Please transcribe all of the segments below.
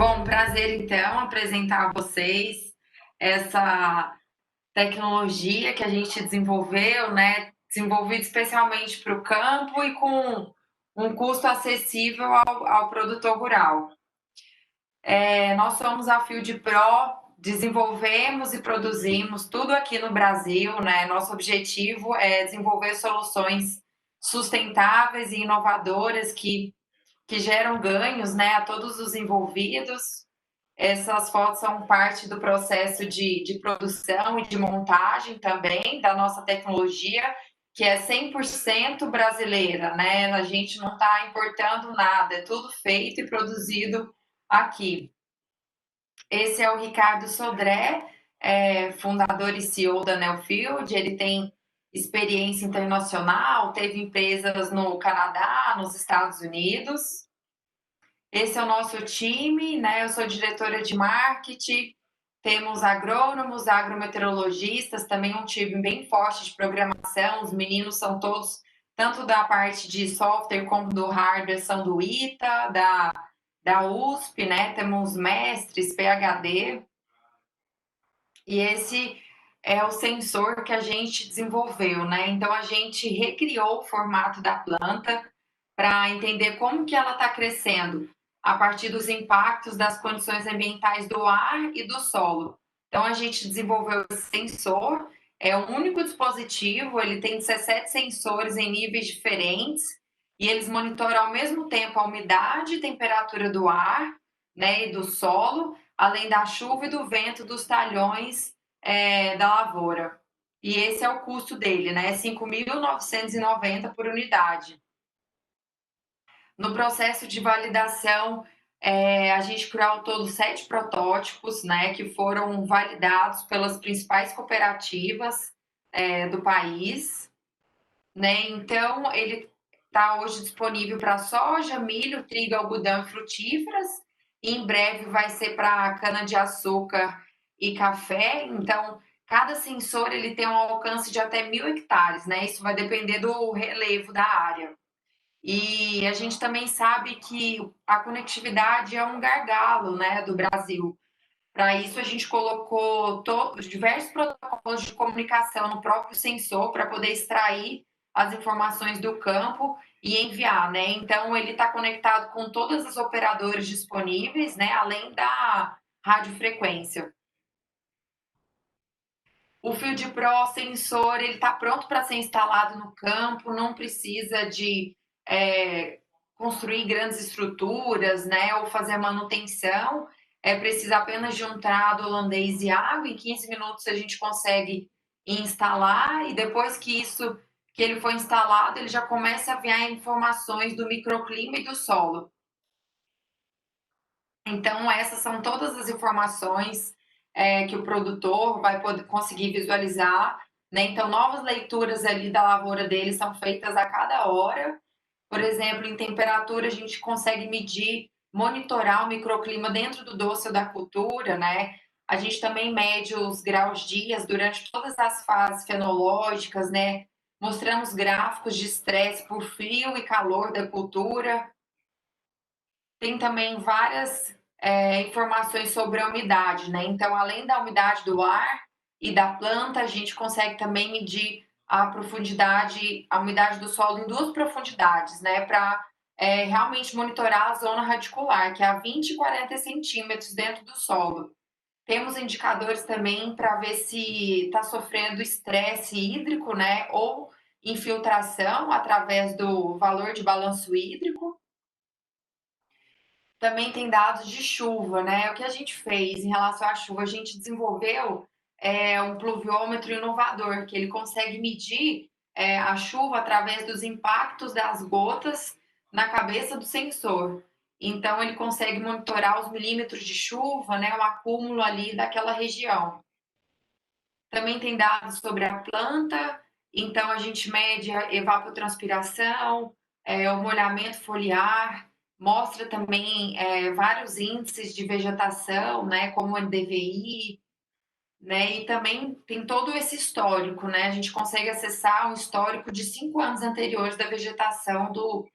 Bom, prazer então apresentar a vocês essa tecnologia que a gente desenvolveu, né? Desenvolvida especialmente para o campo e com um custo acessível ao produtor rural. Nós somos a Field Pro, desenvolvemos e produzimos tudo aqui no Brasil, né? Nosso objetivo é desenvolver soluções sustentáveis e inovadoras que geram ganhos, né, a todos os envolvidos. Essas fotos são parte do processo de produção e de montagem também da nossa tecnologia, que é 100% brasileira, né? A gente não está importando nada, é tudo feito e produzido aqui. Esse é o Ricardo Sodré, fundador e CEO da Newfield. Ele tem experiência internacional, teve empresas no Canadá, nos Estados Unidos. Esse é o nosso time, né? Eu sou diretora de marketing, temos agrônomos, agrometeorologistas, também um time bem forte de programação. Os meninos são todos, tanto da parte de software como do hardware, são do ITA, da USP, né? Temos mestres, PhD. E esse é o sensor que a gente desenvolveu, né? Então a gente recriou o formato da planta para entender como que ela está crescendo a partir dos impactos das condições ambientais do ar e do solo. Então a gente desenvolveu esse sensor, é um único dispositivo, ele tem 17 sensores em níveis diferentes e eles monitoram ao mesmo tempo a umidade e temperatura do ar, né, e do solo, além da chuva e do vento dos talhões da lavoura. E esse é o custo dele, né? 5.990 por unidade. No processo de validação, a gente criou ao todo 7 protótipos, né, que foram validados pelas principais cooperativas do país, né? Então, ele está hoje disponível para soja, milho, trigo, algodão e frutíferas. E em breve vai ser para cana-de-açúcar e café. Então, cada sensor ele tem um alcance de até 1.000 hectares, né? Isso vai depender do relevo da área. E a gente também sabe que a conectividade é um gargalo, né, do Brasil. Para isso, a gente colocou diversos protocolos de comunicação no próprio sensor para poder extrair as informações do campo e enviar, né? Então, ele está conectado com todas as operadoras disponíveis, né, além da radiofrequência. O Field Pro sensor, ele está pronto para ser instalado no campo, não precisa de construir grandes estruturas, né, ou fazer manutenção. Precisa apenas de um trado holandês e água. Em 15 minutos a gente consegue instalar e depois que ele foi instalado, ele já começa a enviar informações do microclima e do solo. Então, essas são todas as informações que o produtor vai poder conseguir visualizar, né? Então, novas leituras ali da lavoura dele são feitas a cada hora. Por exemplo, em temperatura, a gente consegue medir, monitorar o microclima dentro do dossel da cultura, né? A gente também mede os graus dias durante todas as fases fenológicas, né? Mostramos gráficos de estresse por frio e calor da cultura. Tem também várias informações sobre a umidade, né? Então, além da umidade do ar e da planta, a gente consegue também medir a profundidade, a umidade do solo em 2 profundidades, né? Para realmente monitorar a zona radicular, que é a 20 e 40 centímetros dentro do solo. Temos indicadores também para ver se está sofrendo estresse hídrico, né? Ou infiltração através do valor de balanço hídrico. Também tem dados de chuva, né? O que a gente fez em relação à chuva? A gente desenvolveu um pluviômetro inovador, que ele consegue medir a chuva através dos impactos das gotas na cabeça do sensor. Então, ele consegue monitorar os milímetros de chuva, né? O acúmulo ali daquela região. Também tem dados sobre a planta, então a gente mede a evapotranspiração, o molhamento foliar, mostra também vários índices de vegetação, né, como o NDVI, né, e também tem todo esse histórico, né, a gente consegue acessar um histórico de 5 anos anteriores da vegetação do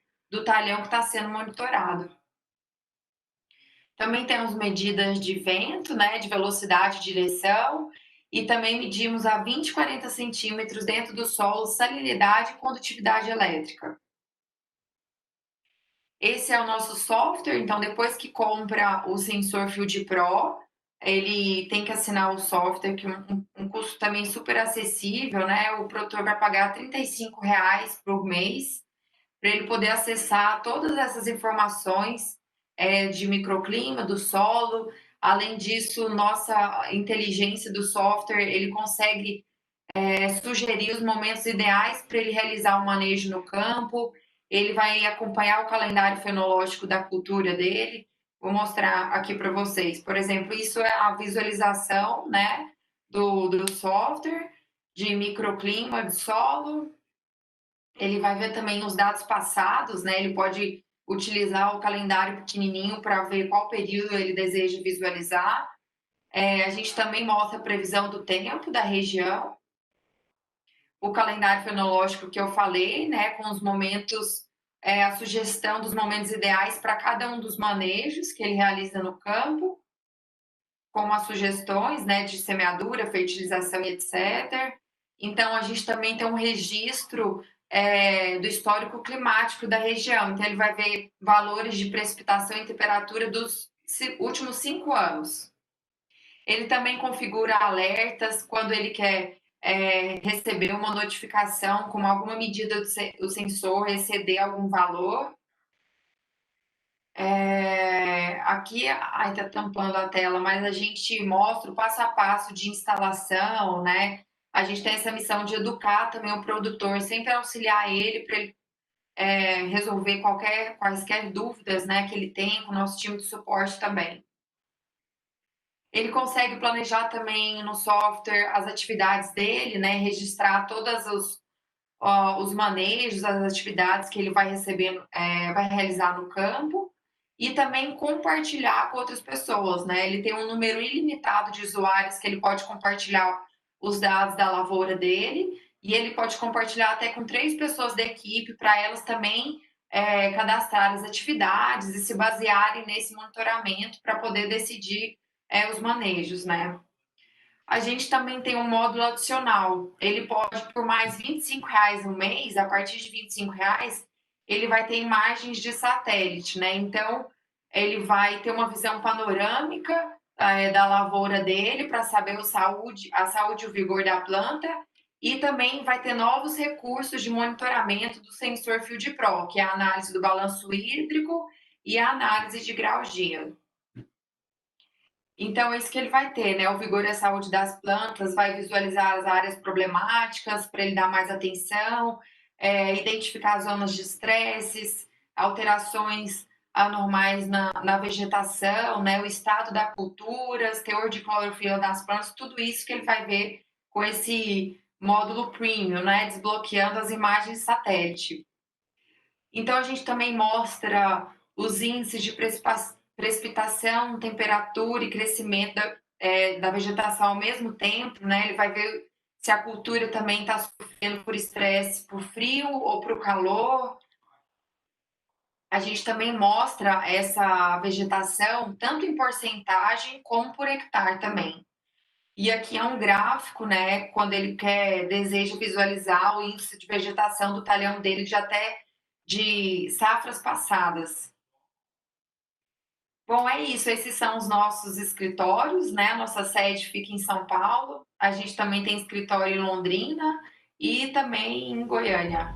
talhão que está sendo monitorado. Também temos medidas de vento, né, de velocidade e direção, e também medimos a 20 e 40 centímetros dentro do solo salinidade e condutividade elétrica. Esse é o nosso software, então depois que compra o sensor Field Pro, ele tem que assinar o software, que é um custo também super acessível, né? O produtor vai pagar R$ 35 por mês para ele poder acessar todas essas informações de microclima, do solo. Além disso, nossa inteligência do software, ele consegue sugerir os momentos ideais para ele realizar o manejo no campo. Ele vai acompanhar o calendário fenológico da cultura dele. Vou mostrar aqui para vocês. Por exemplo, isso é a visualização, né, do software de microclima de solo. Ele vai ver também os dados passados, né? Ele pode utilizar o calendário pequenininho para ver qual período ele deseja visualizar. A gente também mostra a previsão do tempo da região, o calendário fenológico que eu falei, né, com os momentos, a sugestão dos momentos ideais para cada um dos manejos que ele realiza no campo, como as sugestões, né, de semeadura, fertilização e etc. Então, a gente também tem um registro do histórico climático da região. Então, ele vai ver valores de precipitação e temperatura dos últimos 5 anos. Ele também configura alertas quando ele quer receber uma notificação com alguma medida do sensor exceder algum valor. Aqui está tampando a tela, mas a gente mostra o passo a passo de instalação, né? A gente tem essa missão de educar também o produtor, sempre auxiliar ele para ele resolver quaisquer dúvidas, né, que ele tem com o nosso time de suporte também. Ele consegue planejar também no software as atividades dele, né, registrar todos os manejos, as atividades que ele vai receber, vai realizar no campo, e também compartilhar com outras pessoas, né? Ele tem um número ilimitado de usuários que ele pode compartilhar os dados da lavoura dele, e ele pode compartilhar até com 3 pessoas da equipe, para elas também cadastrar as atividades e se basearem nesse monitoramento para poder decidir os manejos, né? A gente também tem um módulo adicional. Ele pode, por mais R$ 25 no mês, a partir de R$ 25, ele vai ter imagens de satélite, né? Então, ele vai ter uma visão panorâmica da lavoura dele para saber a saúde e o vigor da planta, e também vai ter novos recursos de monitoramento do sensor Field Pro, que é a análise do balanço hídrico e a análise de grau gelo. Então, é isso que ele vai ter, né? O vigor e a saúde das plantas, vai visualizar as áreas problemáticas para ele dar mais atenção, identificar zonas de estresses, alterações anormais na vegetação, né? O estado da cultura, teor de clorofila das plantas, tudo isso que ele vai ver com esse módulo premium, né? Desbloqueando as imagens de satélite. Então, a gente também mostra os índices de precipitação, temperatura e crescimento da vegetação ao mesmo tempo, né? Ele vai ver se a cultura também está sofrendo por estresse, por frio ou por calor. A gente também mostra essa vegetação tanto em porcentagem como por hectare também. E aqui é um gráfico, né? Quando ele deseja visualizar o índice de vegetação do talhão dele de safras passadas. Bom, é isso. Esses são os nossos escritórios, né? Nossa sede fica em São Paulo. A gente também tem escritório em Londrina e também em Goiânia.